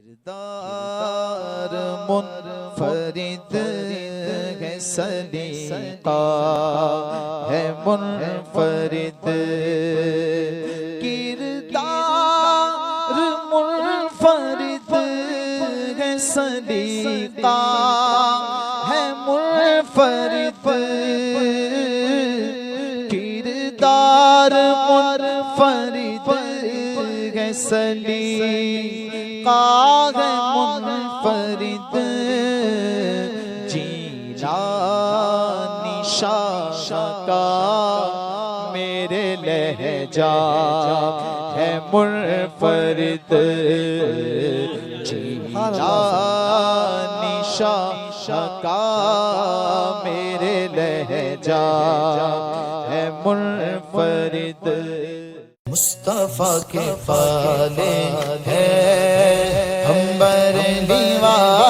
کردار منفرد ہے، سلیقہ ہے منفرد، کردار منفرد ہے، سلیقہ ہے منفرد، کردار منفرد ہے، سلیقہ ہے منفرد، جیلانی شاہ کا میرے لہجہ ہے منفرد، جیلانی شاہ کا میرے لہجہ ہے منفرد، مصطفیٰ کے پالے ہیں ہم برنی والے،